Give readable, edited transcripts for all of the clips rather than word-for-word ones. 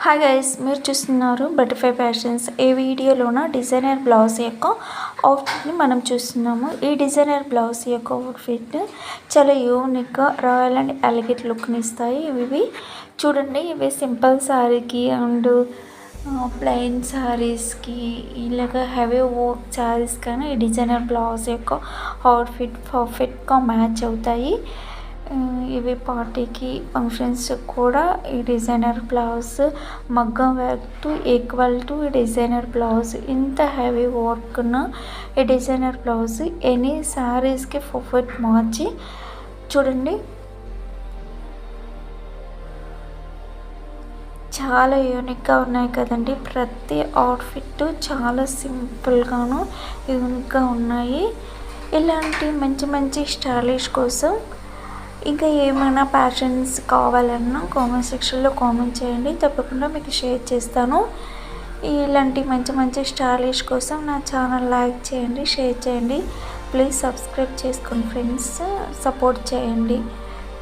Hi guys, మీరు చూస్తున్నారు butterfly fashions. ఈ వీడియోలోన డిజైనర్ బ్లౌజ్ యొక్క అవుట్ఫిట్ని మనం చూస్తున్నాము. ఈ డిజైనర్ బ్లౌజ్ యొక్క అవుట్ఫిట్ చాలా యూనిక్గా రాయల్ అండ్ ఎలిగెంట్ లుక్ని ఇస్తాయి. ఇవి చూడండి, ఇవి సింపుల్ శారీకి అండ్ ప్లెయిన్ శారీస్కి ఇలాగ హెవీ వర్క్ శారీస్ కానీ ఈ డిజైనర్ బ్లౌజ్ యొక్క అవుట్ఫిట్ పర్ఫెక్ట్గా మ్యాచ్ అవుతాయి. ఇవి పార్టీకి ఫంక్షన్స్ కూడా ఈ డిజైనర్ బ్లౌజ్ మగ్గం వర్క్ ఈక్వల్ టు ఈ డిజైనర్ బ్లౌజ్. ఇంత హెవీ వర్క్న ఈ డిజైనర్ బ్లౌజ్ ఎనీ శారీస్కి పర్ఫెక్ట్ మార్చి. చూడండి, చాలా యూనిక్గా ఉన్నాయి కదండి. ప్రతి అవుట్ఫిట్ చాలా సింపుల్గాను యూనిక్గా ఉన్నాయి. ఇలాంటి మంచి మంచి స్టైలిష్ కోసం ఇంకా ఏమైనా ప్యాషన్స్ కావాలన్నా కామెంట్ సెక్షన్లో కామెంట్ చేయండి, తప్పకుండా మీకు షేర్ చేస్తాను. ఇలాంటి మంచి మంచి స్టైలిష్ కోసం నా ఛానల్ లైక్ చేయండి, షేర్ చేయండి, ప్లీజ్ సబ్స్క్రైబ్ చేసుకోండి ఫ్రెండ్స్, సపోర్ట్ చేయండి.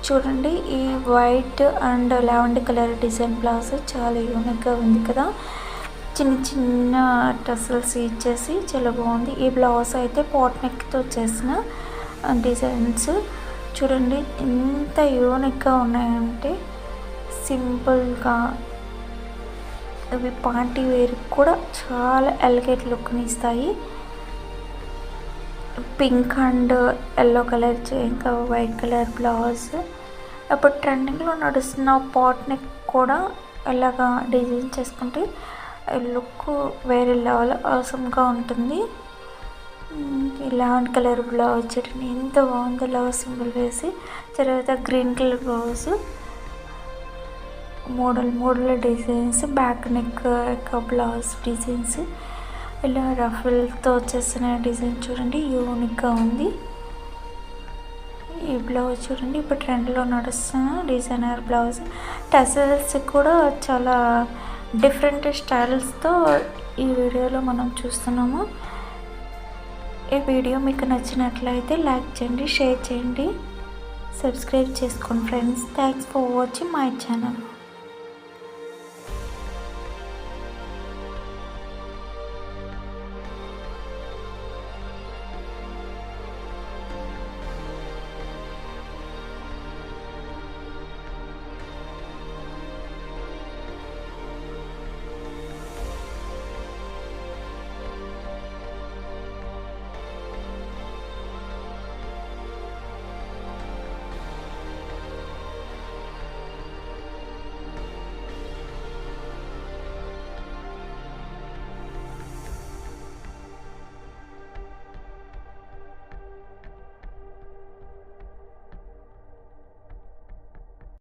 చూడండి, ఈ white and lavender colour design blouse చాలా యూనిక్గా ఉంది కదా. చిన్న చిన్న టసల్స్ ఇచ్చేసి చాలా బాగుంది. ఈ బ్లౌజ్ అయితే పాట్ నెక్తో చేసిన డిజైన్స్ చూడండి ఎంత యూనిక్గా ఉన్నాయంటే. సింపుల్గా ఇవి పార్టీ వేర్ కూడా చాలా ఎలిగెంట్ లుక్ని ఇస్తాయి. పింక్ అండ్ ఎల్లో కలర్ ఇంకా వైట్ కలర్ బ్లౌజ్. ఇప్పుడు ట్రెండింగ్లో నడుస్తున్న పాట్ నెక్ కూడా ఇలాగా డిజైన్ చేసుకుంటే లుక్ వేరే లెవెల్ అవసరంగా ఉంటుంది. లావెండర్ కలర్ బ్లౌజ్ చూడండి ఎంత బాగుందో, లవ్ సింబల్ వేసి. తర్వాత green colour blouse model designs, back neck యొక్క బ్లౌజ్ డిజైన్స్, ఇలా రఫుల్తో వచ్చేసిన డిజైన్ చూడండి యూనిక్గా ఉంది. ఈ బ్లౌజ్ చూడండి ఇప్పుడు ట్రెండ్లో నడుస్తున్న డిజైనర్ బ్లౌజ్. టసల్స్ కూడా చాలా డిఫరెంట్ స్టైల్స్తో ఈ వీడియోలో మనం చూస్తున్నాము. ఈ వీడియో మీకు నచ్చినట్లయితే లైక్ చేయండి, షేర్ చేయండి, సబ్స్క్రైబ్ చేసుకోండి friends. Thanks for watching my channel.